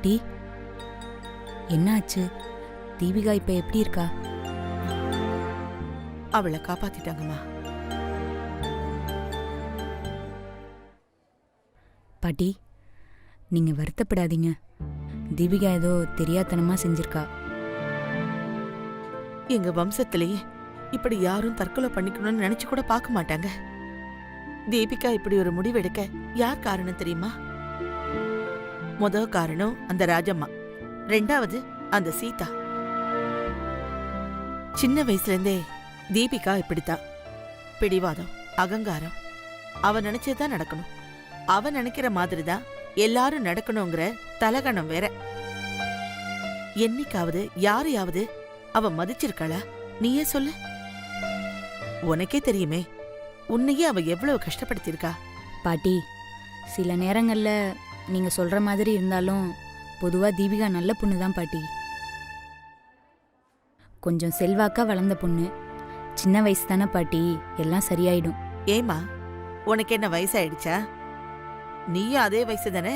பாட்டி, என்னாச்சு? தீபிகா இப்ப எப்படி இருக்கா? அவளை காப்பாத்திட்டாங்கம்மா. பாட்டி, நீங்க வருத்தப்படாதீங்க. தீபிகா ஏதோ தெரியாத்தனமா செஞ்சிருக்கா. எங்க வம்சத்திலேயே இப்படி யாரும் தற்கொலை பண்ணிக்கணும்னு நினைச்சு கூட பார்க்க மாட்டாங்க. தீபிகா இப்படி ஒரு முடிவெடுக்க யார் காரணம் தெரியுமா? முதல் காரணம் அந்த ராஜம்மா, ரெண்டாவது அந்த சீதா. சின்ன வயசுல இருந்தே தீபிகா இப்படித்தான். பிடிவாதம், அகங்காரம். அவ நினைச்சதுதான் நடக்கணும், அவ நினைக்கிற மாதிரிதான் எல்லாரும் நடக்கணுங்கிற தலகணம் வேற. என்னைக்காவது யாரையாவது அவ மதிச்சிருக்காளா? நீயே சொல்லு. உனக்கே தெரியுமே, உன்னையே அவ எவ்வளவு கஷ்டப்படுத்திருக்கா. பாட்டி, சில நேரங்கள்ல நீங்க சொல்ற மாதிரி இருந்தாலும் பொதுவா தீபிகா நல்ல பொண்ணு தான் பாட்டி. கொஞ்சம் செல்வாக்கா வளர்ந்த பொண்ணு. சின்ன வயசு தானே பாட்டி, எல்லாம் சரியாயிடும். ஏமா, உனக்கு என்ன வயசாயிடுச்சா? நீயும் அதே வயசு தானே.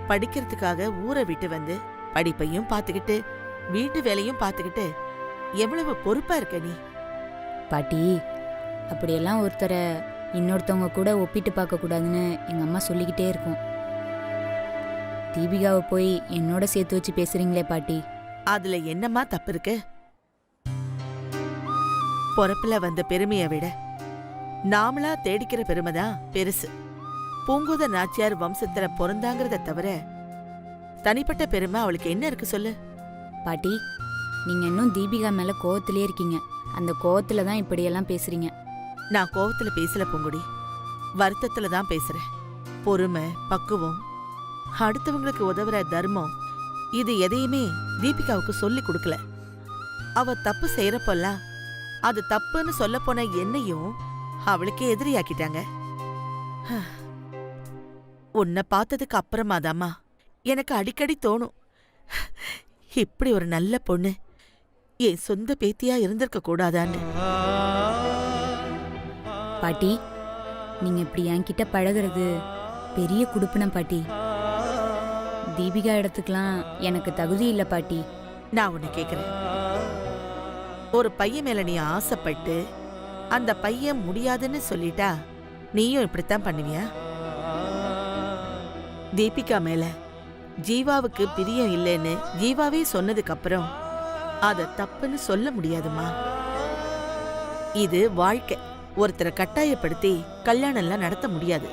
படிக்கிறதுக்காக ஊரை விட்டு வந்து படிப்பையும் பார்த்துக்கிட்டு வீட்டு வேலையும் பார்த்துக்கிட்டு எவ்வளவு பொறுப்பா இருக்க நீ. பாட்டி, அப்படியெல்லாம் ஒருத்தரை இன்னொருத்தவங்க கூட ஒப்பிட்டு பார்க்க கூடாதுன்னு எங்க அம்மா சொல்லிக்கிட்டே இருக்கும். தீபிகாவை போய் என்னோட சேர்த்து வச்சு பேசுறீங்களே பாட்டி. அதுல என்னம்மா தப்பு இருக்கு? பொறப்புல வந்த பெருமையை விட நாமளா தேடிக்கிற பெருமைதான் பெருசு. பூங்குத நாச்சியார் வம்சத்துல பிறந்தாங்கிறத தவிர தனிப்பட்ட பெருமை அவளுக்கு என்ன இருக்கு சொல்லு. பாட்டி, நீங்க இன்னும் தீபிகா மேல கோவத்திலே இருக்கீங்க. அந்த கோவத்துல தான் இப்படியெல்லாம் பேசுறீங்க. நான் கோவத்துல பேசல பூங்குடி, வருத்தத்துல தான் பேசுறேன். பொறுமை, பக்குவம், அடுத்தவங்களுக்கு உதவுற தர்மம், இது எதையுமே தீபிகாவுக்கு சொல்லி கொடுக்கல. அவ தப்பு செய்யறப்பெல்லாம் அது தப்புன்னு சொல்ல போன என்னையும் அவளுக்கு எதிரியாக்கிட்டாங்க. உன்னை பார்த்ததுக்கு அப்புறமாதாம்மா எனக்கு அடிக்கடி தோணும், இப்படி ஒரு நல்ல பொண்ணு என் சொந்த பேத்தியா இருந்திருக்க கூடாதான்னு. பாட்டி, நீங்க இப்படி என்கிட்ட பழகிறது பெரிய குடுப்பினம் பாட்டி. தீபிகா இடத்துக்கெல்லாம் எனக்கு தகுதி இல்லை பாட்டி. நான் உன்னை கேக்குறேன், ஒரு பையன் மேல நீ ஆசைப்பட்டு அந்த பையன் முடியாதுன்னு சொல்லிட்டா நீயும் இப்படித்தான் பண்ணுவியா? தீபிகா மேல ஜீவாவுக்கு பிரியம் இல்லைன்னு ஜீவாவே சொன்னதுக்கு அப்புறம் அத தப்புன்னு சொல்ல முடியாதுமா. இது வாழ்க்கை. ஒருத்தரை கட்டாயப்படுத்தி கல்யாணம் எல்லாம் நடத்த முடியாது.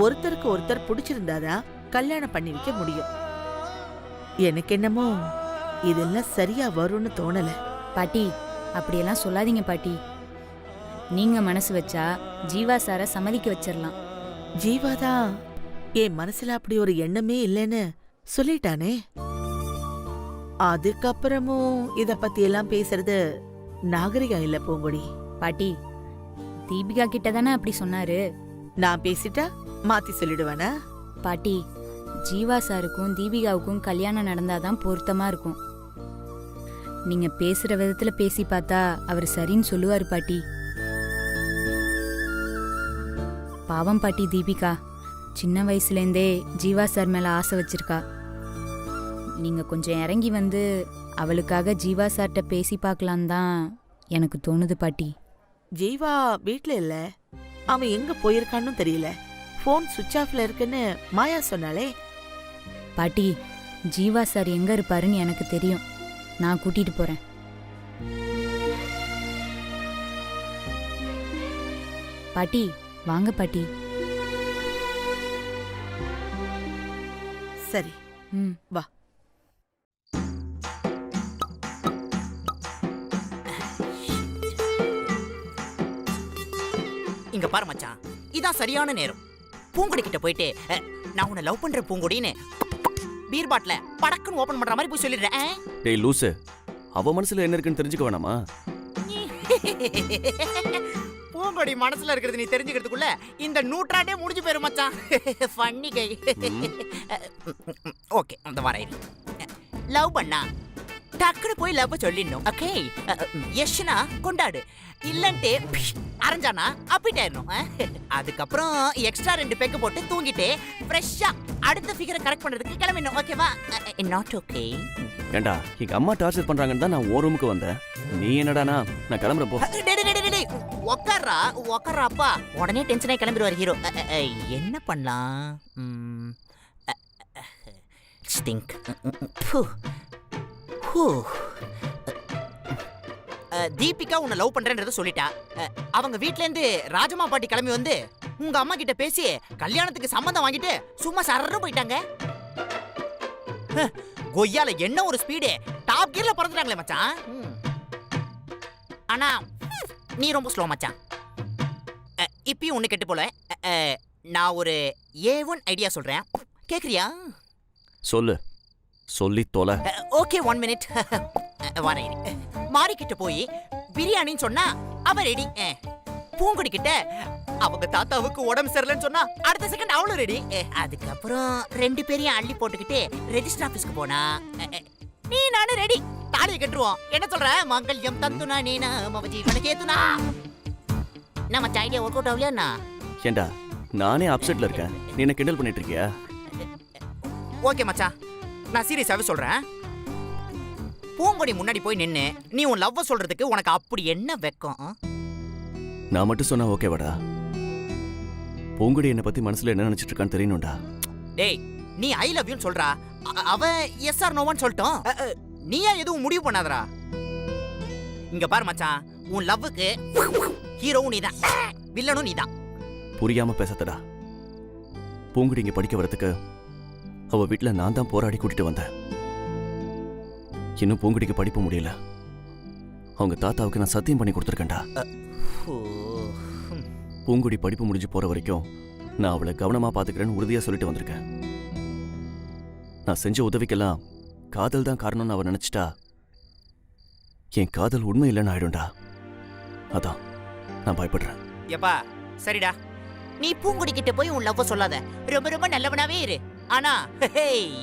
ஒருத்தருக்கு ஒருத்தர் பிடிச்சிருந்தாதான் கல்யாணம் பண்ணி வைக்க முடியும். எனக்கு என்னமோ இதெல்லாம் சரியா வரும்னு தோணல. பாட்டி, அப்படியெல்லாம் சொல்லாதீங்க பாட்டி. நீங்க மனசு வச்சா ஜீவா சார சம்மதிக்க வச்சிடலாம். ஜீவாதான் என் மனசுல அப்படி ஒரு எண்ணமே இல்லைன்னு சொல்லிட்டானே. அதுக்கப்புறமும் இத பத்தி எல்லாம் பேசுறது நாகரிகம் இல்ல பூங்குடி. பாட்டி, தீபிகா கிட்ட தானே அப்படி சொன்னாரு. நான் பேசிட்டா மாத்தி சொல்லிடுவானா? பாட்டி, ஜீவா சாருக்கும் தீபிகாவுக்கும் கல்யாணம் நடந்தாதான் பொருத்தமா இருக்கும். நீங்க பேசுற விதத்துல பேசி பார்த்தா அவர் சரின்னு சொல்லுவாரு பாட்டி. பாவம் பாட்டி, தீபிகா சின்ன வயசுலேருந்தே ஜீவா சார் மேல ஆசை வச்சிருக்கா. நீங்க கொஞ்சம் இறங்கி வந்து அவளுக்காக ஜீவா சார்ட்ட பேசி பார்க்கலாம் தான் எனக்கு தோணுது பாட்டி. ஜீவா வீட்ல இல்ல, அவன் எங்க போயிருக்கான்னு தெரியல. போன் சுவிட்ச் ஆஃப்ல இருக்குன்னு மாயா சொன்னாலே. பாட்டி, ஜீவா சார் எங்க இருப்பாருன்னு எனக்கு தெரியும். நான் கூட்டிட்டு போறேன். பாட்டி, வாங்க பாட்டி. சரி, வா. இங்க பாரு மச்சான், இதான் சரியான நேரம். பூங்குடி கிட்ட போயிட்டு நான் உன்னை லவ் பண்ற பூங்குடின்னு பீர் பாட்டில படக்குன்னு ஓபன் பண்ற மாதிரி போய் சொல்லிடுறேன். டேய் லூசு, அவ மனசுல என்ன இருக்குன்னு தெரிஞ்சுக்க வேணாமா? பூங்குடி மனசுல இருக்கிறது நீ தெரிஞ்சுக்கிறதுக்குள்ள இந்த நூற்றாண்டே முடிஞ்சு போயிரும் மச்சான். ஃபன்னி கை. ஓகே, அந்த வரையில லவ் பண்ணா டக்குனு போய் லவ் சொல்லிடணும். ஓகே, எஷ்னா கொண்டாடு, இல்லன்ட்டு அரைஞ்சானா அப்பிட்டாயிரணும். அதுக்கப்புறம் எக்ஸ்ட்ரா 2 பெக்கு போட்டு தூங்கிட்டு ஃப்ரெஷ்ஷா அடுத்த ஃபிகரை கரெக்ட் பண்றதுக்கு கிளம்பிடணும். ஓகேவா? Not okay. ஏண்டா எங்க அம்மா டார்ச்சர் பண்றாங்கன்னு தான் நான் ஓ ரூமுக்கு வந்தேன். நீ என்னடானா நான் கிளம்புறப்போ. உக்காரா அப்பா. உடனே டென்ஷன் ஆகி கிளம்பிடுவார் ஹீரோ. என்ன பண்ணலாம்? ஸ்டிங்க். தீபிகா உன்னை லவ் பண்றேன்றத சொல்லிட்டா. அவங்க வீட்ல இருந்து ராஜமா பாட்டி கிளம்பி வந்து உங்க அம்மா கிட்ட பேசி கல்யாணத்துக்கு சம்மந்தம் வாங்கிட்டு சும்மா சரன்னு போயிட்டாங்க. கொய்யால என்ன ஒரு ஸ்பீடு! டாப் கியர்ல பறந்துட்டாங்களே மச்சான். ஆனா நீ ரொம்ப ஸ்லோ மச்சான். இப்பயும் ஒண்ணு கெட்டு போல. நான் ஒரு A1 ஐடியா சொல்றேன், கேக்குறியா? சொல்லு, சொல்லி தொலை. Okay 1 minute. வரேன். மாரி கிட்ட போய் பிரியாணின்னு சொன்னா அவ ரெடி. பூங்குடி கிட்ட அவங்க தாத்தாவுக்கு உடம்பு சரியில்லைன்னு சொன்னா அடுத்த செகண்ட் அவளும் ரெடி. அதுக்கப்புறம் 2 பேரையும் அள்ளி போட்டுக்கிட்டு ரெஜிஸ்டர் ஆபீஸ்க்கு போனா நீ நானும் ரெடி. தாலியை கட்டுருவோம். என்ன சொல்ற? மங்கல்யம் தந்துனா நீனா மவ ஜீவன கேத்துனா. நம்ம ஐடியா ஒர்க் அவுட் ஆகலையா? ஏண்டா நானே அப்செட்ல இருக்கேன், நீ என்ன கிண்டல் பண்ணிட்டு இருக்கியா? ஓகே மச்சான், நான் சீரியஸாவே சொல்றேன். பூங்கொடி முன்னாடி போய் நின்னு நீ உன் லவ்வ சொல்றதுக்கு உனக்கு அப்படி என்ன வெக்கம்? நான் மட்டும் சொன்னா ஓகேவாடா? பூங்குடி என்னை பத்தி மனசுல என்ன நினைச்சிட்டு இருக்கான்னு தெரியணும்டா. டேய், நீ ஐ லவ் யூன்னு சொல்றா, அவ எஸ் ஆர் நோவான்னு சொல்லிட்டோம். நீயா எதுவும் முடிவு பண்ணாதடா. இங்க பாரு மச்சான், உன் லவ்வுக்கு ஹீரோவும் நீதான், வில்லனும் நீதான். புரியாம பேசத்தடா. பூங்குடி இங்க படிக்க வரதுக்கு அவ வீட்டுல நான் தான் போராடி கூட்டிட்டு வந்தேன். இன்னும் பூங்குடிக்கு படிப்பு முடியல. அவங்க தாத்தாவுக்கு நான் சத்தியம் பண்ணி கொடுத்துருக்கேன்டா. பூங்குடி படிப்பு முடிஞ்சு போற வரைக்கும் நான் அவளை கவனமா பாத்துக்கிறேன்னு உறுதியா சொல்லிட்டு வந்திருக்கேன். நான் செஞ்ச உதவிக்கெல்லாம் காதல் தான் காரணம்னு அவ நினைச்சிட்டா என் காதல் உண்மை இல்லைன்னு ஆயிடும்டா. அதான் நான் பயப்படுறேன். எப்பா சரிடா, நீ பூங்குடி கிட்ட போய் உன் லவ்வ சொல்லாத. ரொம்ப ரொம்ப நல்லவனாவே இரு. ஆனா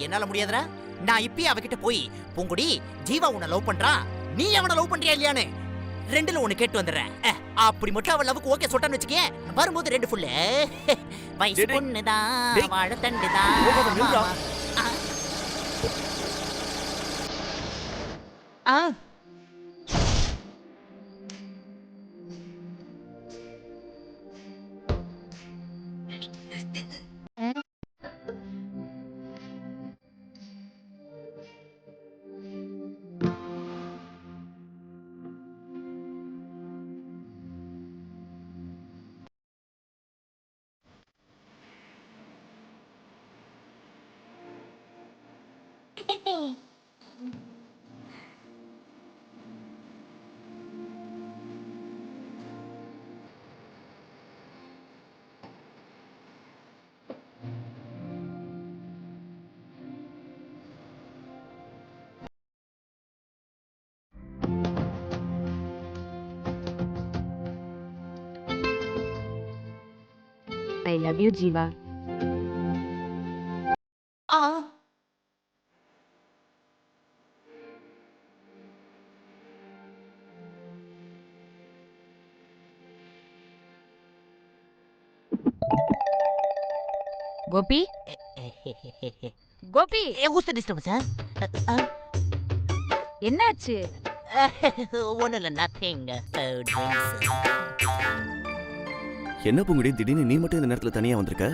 என்னால முடியாதுடா. நான் இப்பயே அவகிட்ட போய் பூங்குடி ஜீவா உன்னை லவ் பண்றான், நீ அவனை லவ் பண்றியா இல்லையான்னு 2ல ஒன்னு கேட்டு வந்துடுறேன். அப்படி மட்டும் அவன் லவ்வுக்கு ஓகே சொல்லிட்டான்னு வச்சுக்கேன், வரும்போது 2 ஃபுல்லு வயசு பொண்ணுதான் வாழத்தண்டுதான். I love you, Jiva. Gopi, Gopi, who's the disturbance? என்னாச்சு? ஒன்னும் இல்ல, nothing. என்ன பூங்குடி திடீர்னு நீ மட்டும் இந்த நேரத்துல தனியா வந்திருக்க?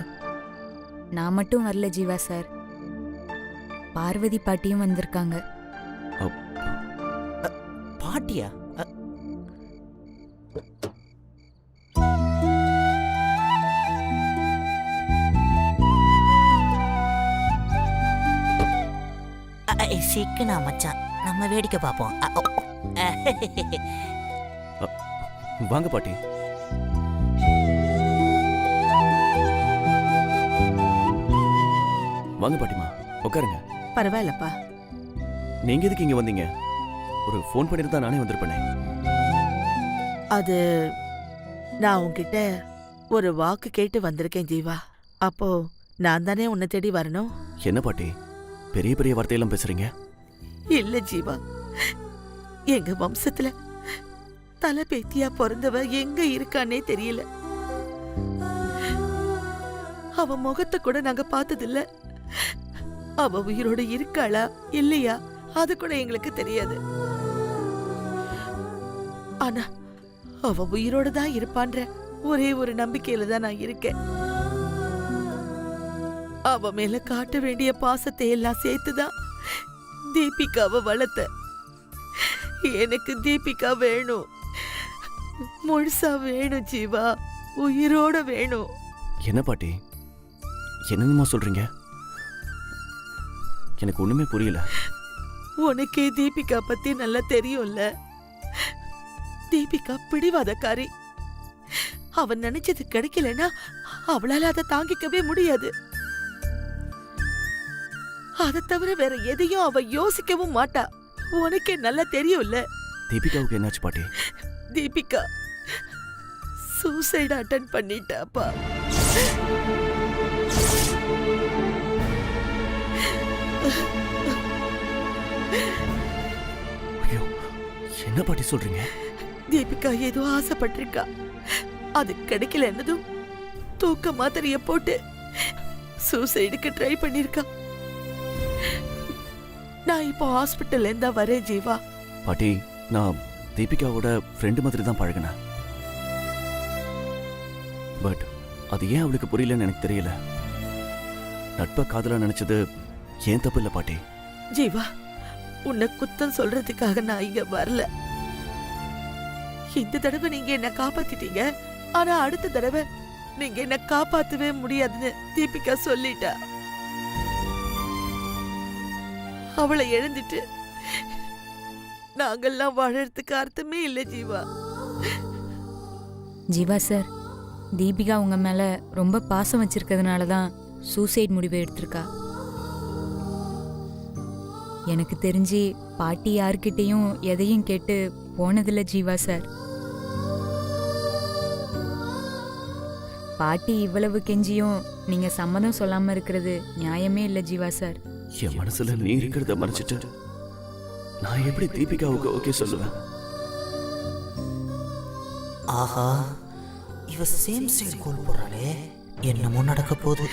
நான் மட்டும் வரல ஜீவா சார், பார்வதி பாட்டியும் வந்திருக்காங்க. பாட்டியா? சிக்கனா மச்சான், நம்ம வேடிக்கை பார்ப்போம். வாங்க பாட்டி. வாங்க பாட்டிமா, உட்காருங்க. பரவாயில்லப்பா. நீங்க எதுக்கு இங்க வந்தீங்க? ஒரு ஃபோன் பண்ணிட்டு தான் நானே வந்திருப்பேனே. அது நான் உன்கிட்ட ஒரு வாக்கு கேட்டு வந்திருக்கேன் ஜீவா. அப்போ நான் தானே உன்னை தேடி வரணும். என்ன பாட்டி பெரிய பெரிய வார்த்தையெல்லாம் பேசுறீங்க? இல்ல ஜீவா, எங்க வம்சத்துல தலை பேத்தியா பிறந்தவ எங்க இருக்கானே தெரியல. அவ முகத்தை கூட நாங்க பார்த்ததில்ல. அவ உயிரோட இருக்காளா இல்லையா அது கூட எங்களுக்கு தெரியாது. ஆனா அவ உயிரோட தான் இருப்பான்ற ஒரே ஒரு நம்பிக்கையில தான் நான் இருக்கேன். அவ மேல காட்ட வேண்டிய பாசத்தை எல்லாம் சேர்த்துதான் தீபிகாவை வளர்த்த. எனக்கு தீபிகா வேணும், முழுசா வேணும் ஜீவா, உயிரோட வேணும். என்ன பாட்டி என்னென்னமா சொல்றீங்க? எனக்கு ஒண்ணுமே புரியல. உனக்கே தீபிகா பத்தி நல்லா தெரியும்ல. தீபிகா பிடிவாதக்காரி. அவன் நினைச்சது கிடைக்கலன்னா அவளால அதை தாங்கிக்கவே முடியாது. அதை தவிர வேற எதையும் அவ யோசிக்கவும் மாட்டா. உனக்கே நல்லா தெரியும்ல. தீபிகாவுக்கு என்னாச்சு பாட்டி? தீபிகா சூசைட் அட்டன் பண்ணிட்டாப்பா. ஐயோ, என்ன பாட்டி சொல்றீங்க? தீபிகா ஏதோ ஆசைப்பட்டிருக்கா. அது கிடைக்கல என்னதும் தூக்க மாத்திரைய போட்டு சூசைடுக்கு ட்ரை பண்ணிருக்கா. நான் இப்போ ஹாஸ்பிட்டல்ல இருந்தா வரேன் ஜீவா. பாட்டி, நான் தீபிகாவோட ஃப்ரெண்டு மாதிரி தான் பழகினேன். பட் அது ஏன் அவளுக்கு புரியலன்னு எனக்கு தெரியல. நட்பை காதலா நினைச்சது ஏன் தப்பு இல்ல பாட்டி. ஜீவா, உன்னை குத்தம் சொல்றதுக்காக நான் இங்க வரல. இந்த தடவை நீங்க என்ன காப்பாத்திட்டீங்க. ஆனா அடுத்த தடவை நீங்க என்ன காப்பாத்தவே முடியாதுன்னு தீபிகா சொல்லிட்டா. அவளை எழுந்துட்டு நாங்கெல்லாம் வாழறதுக்கு அர்த்தமே இல்ல ஜீவா. ஜீவா சார், தீபிகா உங்க மேல ரொம்ப பாசம் வச்சிருக்கிறதுனால தான் சூசைட் முடிவை எடுத்திருக்கா. எனக்கு தெரிஞ்சு பாட்டி யார்கிட்டயும் எதையும் கேட்டு போனதில்ல ஜீவா சார். பாட்டி இவ்வளவு கெஞ்சியும் நீங்க சம்மதம் சொல்லாம இருக்கிறது நியாயமே இல்ல ஜீவா சார். என் மனசுல நீ இருக்கிறத மறைச்சிட்டு நான் எப்படி தீபிகாவுக்கு ஓகே சொல்லுவேன்? ஆஹா, இவ சேம் சைடு கோல் போறாளே, என்னமோ நடக்க போகுது.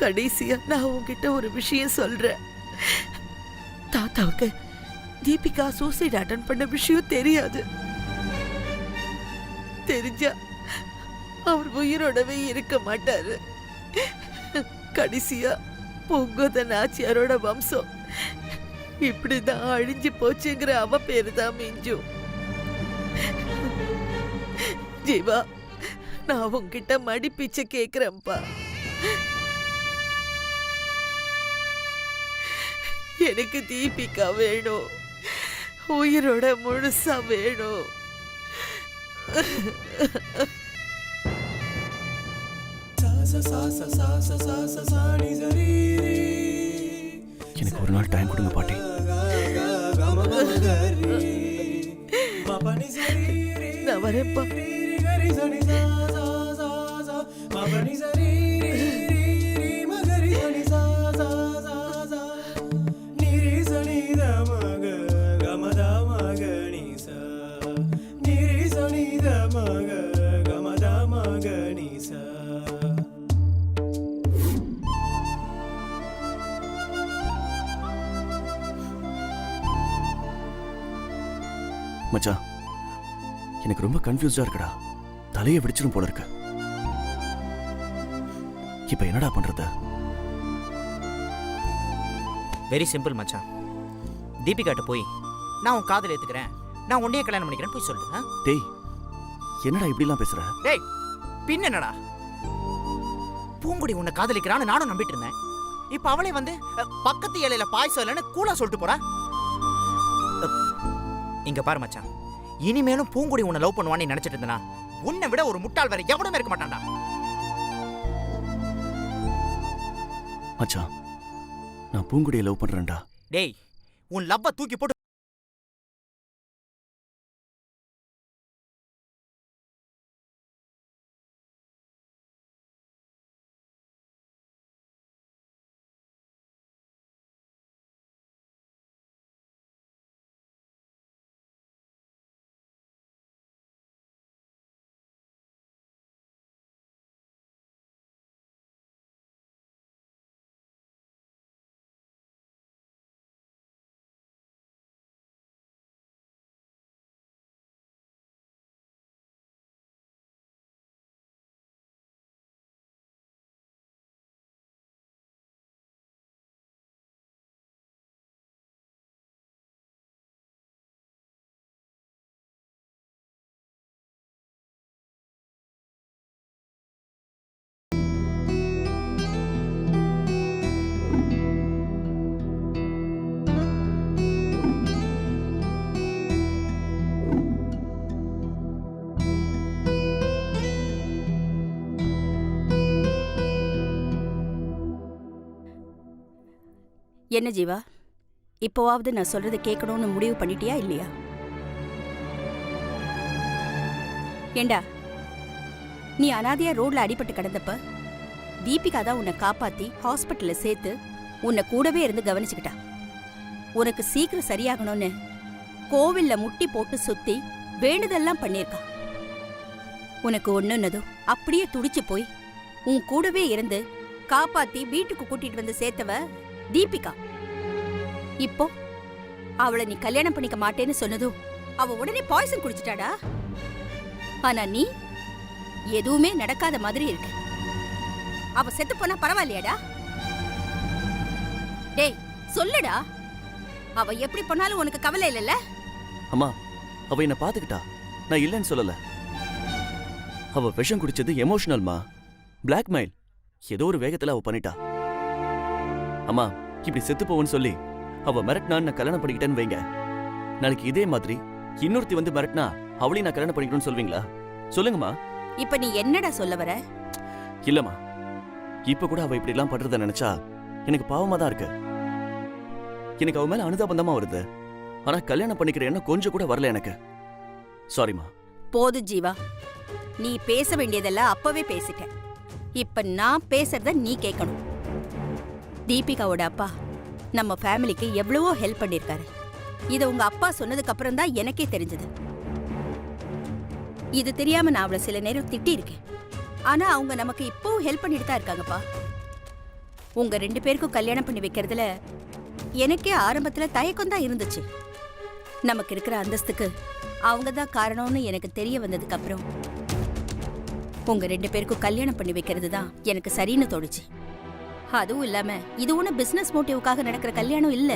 கடைசியா நான் உன்கிட்ட ஒரு விஷயம் சொல்றேன். தாத்தாவுக்கு தீபிகா சூசைட் அட்டன் பண்ண விஷயம் தெரியாது. தெரிஞ்சா அவர் உயிரோடவே இருக்க மாட்டாரு. கடைசியா பொங்கோத நாச்சியாரோட வம்சம் இப்படிதான் அழிஞ்சு போச்சுங்கிற அவ பேரு தான் மிஞ்சும். ஜீவா, நான் உன்கிட்ட மடிப்பிச்சை கேக்குறேன்ப்பா. எனக்கு தீபிகா வேணும், உயிரோட முழுசா வேணும். எனக்கு ஒரு நாள் டைம் கொடுங்க பாட்டி. நான் வரேன்ப்பா. மச்சான், எனக்கு ரொம்ப கன்ஃபியூஸ்டா இருக்குடா. தலையை வெடிச்சிடும் போல இருக்கு. இப்ப என்னடா பண்றது? வெரி சிம்பிள் மச்சான். தீபிகாட்ட போய் நான் உன் காதல் ஏத்துக்கிறேன், நான் உன்னையே கல்யாணம் பண்ணிக்கிறேன் போய் சொல்லு. டேய், என்னடா இப்படிலாம் பேசுற? டேய், பின் என்னடா? பூங்குடி உன்னை காதலிக்கிறான்னு நானும் நம்பிட்டு இருந்தேன். இப்ப அவளே வந்து பக்கத்து இலையில பாய்ச்சம் இல்லைன்னு கூலா சொல்லிட்டு போறா. இங்க பாரு மச்சான், இனிமேலும் பூங்குடி உன்னை லவ் பண்ணுவான்னு நினைச்சிட்டு இருந்தனா உன்னை விட ஒரு முட்டாள் வேற எவனுமே இருக்க மாட்டான்டா. மச்சான், நான் பூங்குடியை லவ் பண்றேன்டா. டேய், உன் லவ்வ தூக்கி போட்டு என்ன ஜீவா, இப்போவாவது நான் சொல்றதை கேட்கணும்னு முடிவு பண்ணிட்டியா இல்லையா? ஏண்டா, நீ அனாதையா ரோட்ல அடிபட்டு கிடந்தப்ப தீபிகா தான் உன்னை காப்பாத்தி ஹாஸ்பிட்டல்ல சேர்த்து உன்னை கூடவே இருந்து கவனிச்சுக்கிட்டா. உனக்கு சீக்கிரம் சரியாகணும்னு கோவில்ல முட்டி போட்டு சுத்தி வேண்டுதெல்லாம் பண்ணியிருக்கா. உனக்கு ஒண்ணுன்னதும் அப்படியே துடிச்சு போய் உன் கூடவே இருந்து காப்பாத்தி வீட்டுக்கு கூட்டிட்டு வந்து சேர்த்தவ தீபிகா. இப்போ அவளை நீ கல்யாணம் பண்ணிக்க மாட்டேன்னு சொன்னதும் அவ உடனே பாய்சன் குடிச்சிட்டாடா. ஆனா நீ எதுவுமே நடக்காத மாதிரி இருக்கு. அவ செத்து போனா பரவாயில்லையாடா? டேய் சொல்லுடா, அவ எப்படி பண்ணாலும் உனக்கு கவலை இல்லைல்ல? அம்மா, அவ என்ன பாத்துக்கிட்டா, நான் இல்லைன்னு சொல்லல. அவ விஷம் குடிச்சது எமோஷனல்மா, பிளாக்மெயில். ஏதோ ஒரு வேகத்துல அவ பண்ணிட்டா. அம்மா, இப்படி செத்து போவன்னு சொல்லி அவ மிரட்டினான்னு நான் கல்யாணம் பண்ணிக்கிட்டேன்னு வைங்க. நாளைக்கு இதே மாதிரி இன்னொருத்தி வந்து மிரட்டினா அவளையும் நான் கல்யாணம் பண்ணிக்கணும்னு சொல்வீங்களா? சொல்லுங்கம்மா. இப்ப நீ என்னடா சொல்ல வர? இல்லம்மா, இப்ப கூட அவ இப்படி எல்லாம் பண்றத நினைச்சா எனக்கு பாவமா தான் இருக்கு. எனக்கு அவ மேல அனுதாபந்தமா வருது. ஆனா கல்யாணம் பண்ணிக்கிற எண்ணம் கொஞ்சம் கூட வரல எனக்கு. சாரிம்மா. போது ஜீவா, நீ பேச வேண்டியதெல்லாம் அப்பவே பேசிட்ட. இப்ப நான் பேசுறத நீ கேட்கணும். தீபிகாவோட அப்பா நம்ம ஃபேமிலிக்கு எவ்வளவோ ஹெல்ப் பண்ணிருக்காரு. இத உங்க அப்பா சொன்னதுக்கு அப்புறம் தான் எனக்கே தெரிஞ்சது. இது தெரியாம நான் அவளை சில நேரம் திட்டி இருக்கேன். ஆனா அவங்க நமக்கு இப்பவும் ஹெல்ப் பண்ணிட்டு தான் இருக்காங்கப்பா. உங்க 2 பேருக்கும் கல்யாணம் பண்ணி வைக்கிறதுல எனக்கே ஆரம்பத்துல தயக்கம் தான் இருந்துச்சு. நமக்கு இருக்கிற அந்தஸ்துக்கு அவங்க தான் காரணம்னு எனக்கு தெரிய வந்ததுக்கு அப்புறம் உங்க 2 பேருக்கும் கல்யாணம் பண்ணி வைக்கிறது தான் எனக்கு சரின்னு தோணுச்சு. அதுவும் இல்லாம இது ஒன்னும் பிசினஸ் மோட்டிவுக்காக நடக்கிற கல்யாணம் இல்ல.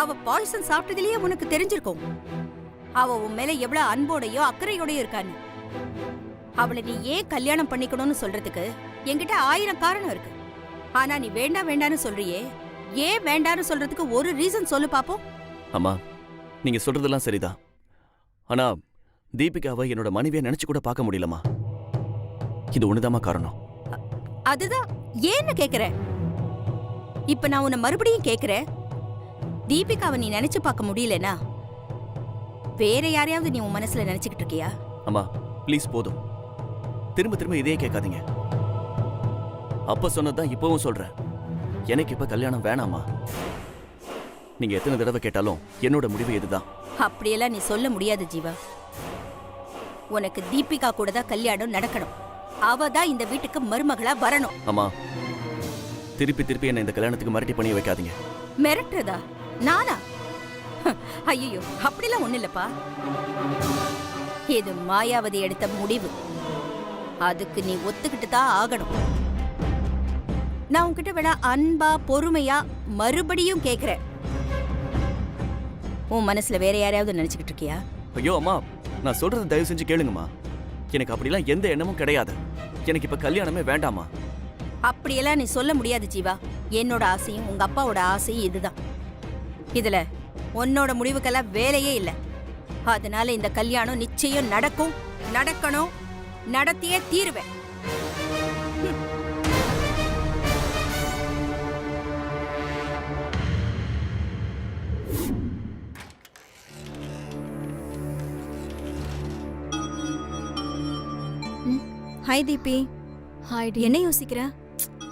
அவ பாய்சன் சாப்பிட்டதுலயே உனக்கு தெரிஞ்சிருக்கும் அவ உன் மேல எவ்வளவு அன்போடையோ அக்கறையோடயோ இருக்கான்னு. அவளை நீ ஏன் கல்யாணம் பண்ணிக்கணும்னு சொல்றதுக்கு என்கிட்ட 1000 காரணம் இருக்கு. ஆனா நீ வேண்டாம் வேண்டான்னு சொல்றியே, ஏன் வேண்டான்னு சொல்றதுக்கு ஒரு ரீசன் சொல்லு பாப்போம். அம்மா, நீங்க சொல்றதெல்லாம் சரிதான். ஆனா தீபிகாவை என்னோட மனைவியை நினைச்சு கூட பார்க்க முடியலம்மா. இது ஒண்ணுதாம்மா காரணம். அதுதான் ஏன்னு கேக்குற. இப்ப நான் உன்னை மறுபடியும் கேக்குறேன், தீபிகாவை நீ நினைச்சு பார்க்க முடியலனா வேற யாரையாவது நீ உன் மனசுல நினைச்சுக்கிட்டு இருக்கியா? அம்மா ப்ளீஸ், போதும். திரும்ப திரும்ப இதே கேட்காதீங்க. அப்ப சொன்னதுதான் இப்பவும் சொல்றேன். எனக்கு இப்ப கல்யாணம் வேணாமா. நீங்க எத்தனை தடவை கேட்டாலும் என்னோட முடிவு இதுதான். அப்படியெல்லாம் நீ சொல்ல முடியாது ஜீவா. உனக்கு தீபிகா கூட தான் கல்யாணம் நடக்கணும். அவ தான் இந்த வீட்டுக்கு மருமகளா வரணும். அம்மா, திருப்பி திருப்பி என்ன இந்த கல்யாணத்துக்கு மிரட்டி பண்ணி வைக்காதீங்க. மிரட்டுறதா? நானா? ஐயோ, அப்படிலாம் ஒண்ணு இல்லப்பா. இது மாயாவதி எடுத்த முடிவு. அதுக்கு நீ ஒத்துக்கிட்டு தான் ஆகணும். நான் உன்கிட்ட வேணா அன்பா பொறுமையா மறுபடியும் கேக்குறேன். உன் மனசுல வேற யாரையாவது நினைச்சுக்கிட்டு இருக்கியா? ஐயோ அம்மா, நான் சொல்றதை தயவு செஞ்சு கேளுங்கம்மா. எனக்கு அப்படிலாம் எந்த எண்ணமும் கிடையாது. எனக்கு இப்ப கல்யாணமே வேண்டாமா. அப்படியெல்லாம் நீ சொல்ல முடியாது ஜீவா. என்னோட ஆசையும் உங்க அப்பாவோட ஆசையும் இதுதான். இதுல உன்னோட முடிவுக்கெல்லாம் வேலையே இல்லை. அதனால இந்த கல்யாணம் நிச்சயம் நடக்கும், நடக்கணும், நடத்தியே தீருவேன். ஹாய் தீபி. ஹாய் டி. என்ன யோசிக்கிற?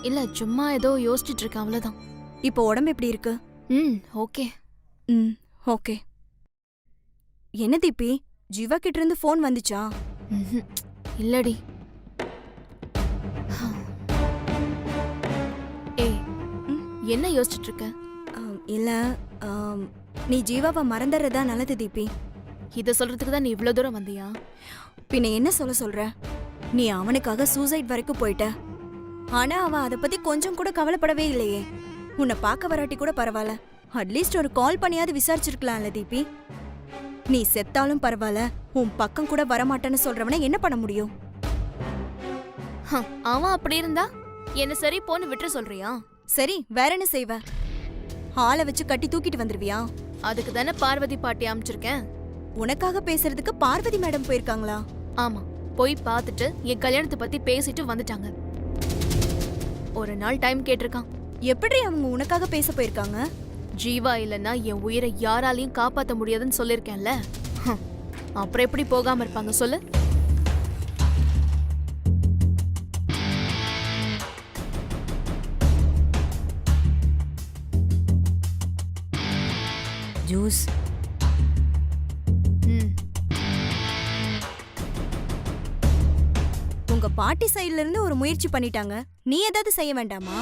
இல்ல, சும்மா ஏதோ யோசிச்சுட்டு இருக்கேன், அவ்வளவுதான். இப்போ உடம்பு எப்படி இருக்கு? ஓகே. ஓகே. என்ன தீபி, ஜீவா கிட்ட இருந்து ஃபோன் வந்துச்சா? இல்லடி. ஏய், என்ன யோசிச்சுட்டு இருக்க? இல்ல, நீ ஜீவாவை மறந்துடுறதா நல்லது தீபி. இத சொல்றதுக்கு தான் நீ இவ்ளோ தூரம் வந்தியா? பின்ன என்ன சொல்ற? நீ அவனுக்காக சூசைட் வரைக்கும் போயிட்ட. ஆனா அவன் அதை பத்தி கொஞ்சம் கூட கவலைப்படவே இல்லையே. உன்னை பார்க்க வராட்டி கூட பரவாயில்ல, அட்லீஸ்ட் ஒரு கால் பண்ணியாவது விசாரிச்சிருக்கலாம்ல தீபி. நீ செத்தாலும் பரவாயில்ல, உன் பக்கம் கூட வரமாட்டேன்னு சொல்றவன என்ன பண்ண முடியும்? அவன் அப்படி இருந்தா என்ன சரி போன்னு விட்டுற சொல்றியா? சரி, வேற என்ன செய்வ? ஆளை வச்சு கட்டி தூக்கிட்டு வந்துருவியா? அதுக்கு தானே பார்வதி பாட்டி அமைச்சிருக்கேன். உனக்காக பேசுறதுக்கு பார்வதி மேடம் போயிருக்காங்களா? ஆமா, போய் பார்த்துட்டு என் கல்யாணத்தை பத்தி பேசிட்டு வந்துட்டாங்க. ஒரு நாள் டைம் கேட்டிருக்கான். எப்படி அவங்க உனக்காக பேச போயிருக்காங்க? ஜீவா இல்லைன்னா என் உயிரை யாராலையும் காப்பாத்த முடியாதுன்னு சொல்லிருக்கேன்ல. அப்புறம் எப்படி போகாம இருப்பாங்க சொல்லு? ஜூஸ். ம். உங்க பாட்டி சைடுல இருந்து ஒரு முயற்சி பண்ணிட்டாங்க, நீ ஏதாவது செய்ய வேண்டாமா?